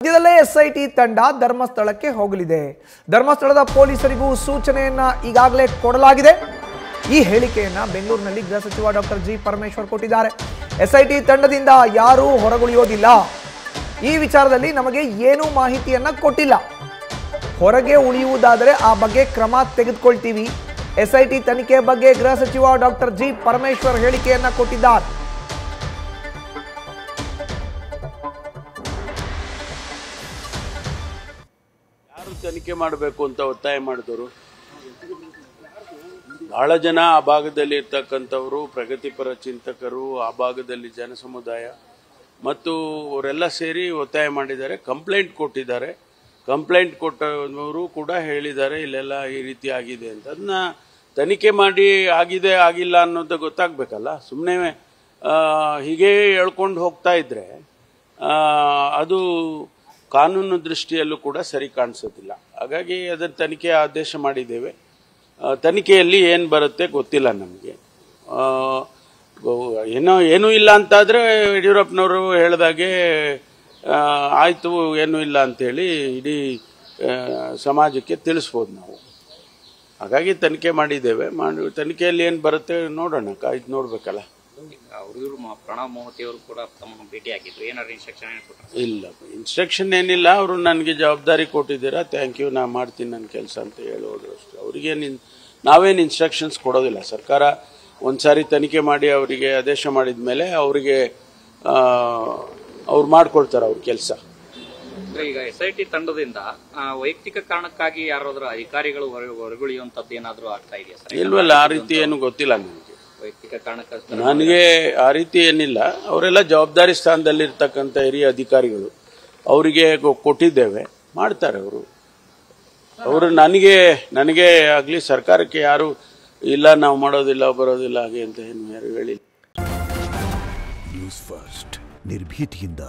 ಸದ್ಯದಲ್ಲೇ ಎಸ್ಐಟಿ ತಂಡ ಧರ್ಮಸ್ಥಳಕ್ಕೆ ಹೋಗಲಿದೆ. ಧರ್ಮಸ್ಥಳದ ಪೊಲೀಸರಿಗೂ ಸೂಚನೆಯನ್ನ ಈಗಾಗಲೇ ಕೊಡಲಾಗಿದೆ. ಈ ಹೇಳಿಕೆಯನ್ನ ಬೆಂಗಳೂರಿನಲ್ಲಿ ಗೃಹ ಸಚಿವ ಡಾಕ್ಟರ್ ಜಿ ಪರಮೇಶ್ವರ್ ಕೊಟ್ಟಿದ್ದಾರೆ. ಎಸ್ಐಟಿ ತಂಡದಿಂದ ಯಾರೂ ಹೊರಗುಳಿಯೋದಿಲ್ಲ. ಈ ವಿಚಾರದಲ್ಲಿ ನಮಗೆ ಏನೂ ಮಾಹಿತಿಯನ್ನ ಕೊಟ್ಟಿಲ್ಲ. ಹೊರಗೆ ಉಳಿಯುವುದಾದರೆ ಆ ಬಗ್ಗೆ ಕ್ರಮ ತೆಗೆದುಕೊಳ್ತೀವಿ. ಎಸ್ಐಟಿ ತನಿಖೆ ಬಗ್ಗೆ ಗೃಹ ಸಚಿವ ಡಾಕ್ಟರ್ ಜಿ ಪರಮೇಶ್ವರ್ ಹೇಳಿಕೆಯನ್ನ ಕೊಟ್ಟಿದ್ದಾರೆ. ತನಿಖೆ ಮಾಡಬೇಕು ಅಂತ ಒತ್ತಾಯ ಮಾಡಿದವರು ಬಹಳ ಜನ ಆ ಭಾಗದಲ್ಲಿ ಇರ್ತಕ್ಕಂಥವರು, ಪ್ರಗತಿಪರ ಚಿಂತಕರು, ಆ ಭಾಗದಲ್ಲಿ ಜನಸಮುದಾಯ ಮತ್ತು ಅವರೆಲ್ಲ ಸೇರಿ ಒತ್ತಾಯ ಮಾಡಿದ್ದಾರೆ. ಕಂಪ್ಲೇಂಟ್ ಕೊಟ್ಟಿದ್ದಾರೆ. ಕಂಪ್ಲೇಂಟ್ ಕೊಟ್ಟವರು ಕೂಡ ಹೇಳಿದ್ದಾರೆ ಇಲ್ಲೆಲ್ಲ ಈ ರೀತಿ ಆಗಿದೆ ಅಂತ. ಅದನ್ನ ತನಿಖೆ ಮಾಡಿ ಆಗಿದೆ ಆಗಿಲ್ಲ ಅನ್ನೋದು ಗೊತ್ತಾಗಬೇಕಲ್ಲ. ಸುಮ್ಮನೆ ಹೀಗೆ ಹೇಳ್ಕೊಂಡು ಹೋಗ್ತಾ ಇದ್ರೆ ಅದು ಕಾನೂನು ದೃಷ್ಟಿಯಲ್ಲೂ ಕೂಡ ಸರಿ ಕಾಣಿಸೋದಿಲ್ಲ. ಹಾಗಾಗಿ ಅದರ ತನಿಖೆ ಆದೇಶ ಮಾಡಿದ್ದೇವೆ. ತನಿಖೆಯಲ್ಲಿ ಏನು ಬರುತ್ತೆ ಗೊತ್ತಿಲ್ಲ ನಮಗೆ. ಏನೂ ಇಲ್ಲ ಅಂತಾದರೆ ಯಡಿಯೂರಪ್ಪನವರು ಹೇಳಿದಾಗೆ ಆಯಿತು, ಏನೂ ಇಲ್ಲ ಅಂಥೇಳಿ ಇಡೀ ಸಮಾಜಕ್ಕೆ ತಿಳಿಸ್ಬೋದು ನಾವು. ಹಾಗಾಗಿ ತನಿಖೆ ಮಾಡಿದ್ದೇವೆ. ತನಿಖೆಯಲ್ಲಿ ಏನು ಬರುತ್ತೆ ನೋಡೋಣ, ಕಾಯ್ದು ನೋಡ್ಬೇಕಲ್ಲ. ಅವರು ಪ್ರಣವ್ ಮೋಹತಿ ಅವರು ಕೂಡ ತಮ್ಮನ್ನು ಭೇಟಿಯಾಗಿದ್ರು. ಏನಾದ್ರು ಇನ್ಸ್ಟ್ರಕ್ಷನ್ ಇಲ್ಲ, ಇನ್ಸ್ಟ್ರಕ್ಷನ್ ಏನಿಲ್ಲ. ಅವರು ನನಗೆ ಜವಾಬ್ದಾರಿ ಕೊಟ್ಟಿದ್ದೀರಾ, ಥ್ಯಾಂಕ್ ಯು, ನಾ ಮಾಡ್ತೀನಿ ನನ್ನ ಕೆಲಸ ಅಂತ ಹೇಳೋದು ಅಷ್ಟೇ. ಅವರಿಗೆ ನಾವೇನು ಇನ್ಸ್ಟ್ರಕ್ಷನ್ಸ್ ಕೊಡೋದಿಲ್ಲ. ಸರ್ಕಾರ ಒಂದ್ಸಾರಿ ತನಿಖೆ ಮಾಡಿ ಅವರಿಗೆ ಆದೇಶ ಮಾಡಿದ ಮೇಲೆ ಅವರಿಗೆ ಅವ್ರು ಮಾಡ್ಕೊಳ್ತಾರೆ ಅವ್ರ ಕೆಲಸ. ಈಗ ಎಸ್ಐಟಿ ತಂಡದಿಂದ ವೈಯಕ್ತಿಕ ಕಾರಣಕ್ಕಾಗಿ ಯಾರಾದ್ರೂ ಅಧಿಕಾರಿಗಳು ಹೊರಗುಳಿಯುವಂತದ್ದು ಏನಾದ್ರು ಆಗ್ತಾ ಇದೆಯಾ ಸರ್? ಇಲ್ವಲ್ಲ, ಆ ರೀತಿ ಏನು ಗೊತ್ತಿಲ್ಲ ನನಗೆ. ವೈಯಕ್ತಿಕ ಕಾರಣಕ್ಕೆ ನನಗೆ ಆ ರೀತಿ ಏನಿಲ್ಲ. ಅವರೆಲ್ಲ ಜವಾಬ್ದಾರಿ ಸ್ಥಾನದಲ್ಲಿರ್ತಕ್ಕಂಥ ಹಿರಿಯ ಅಧಿಕಾರಿಗಳು, ಅವರಿಗೆ ಕೊಟ್ಟಿದ್ದೇವೆ, ಮಾಡ್ತಾರೆ ಅವರು. ನನಗೆ ಆಗಲಿ ಸರ್ಕಾರಕ್ಕೆ ಯಾರು ಇಲ್ಲ ನಾವು ಮಾಡೋದಿಲ್ಲ ಬರೋದಿಲ್ಲ ಹಾಗೆ ಅಂತ ಏನು ಯಾರು ಹೇಳಿಲ್ಲ. ನ್ಯೂಸ್ ಫಸ್ಟ್ ನಿರ್ಭೀತಿಯಿಂದ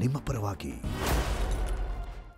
ನಿಮ್ಮ ಪರವಾಗಿ.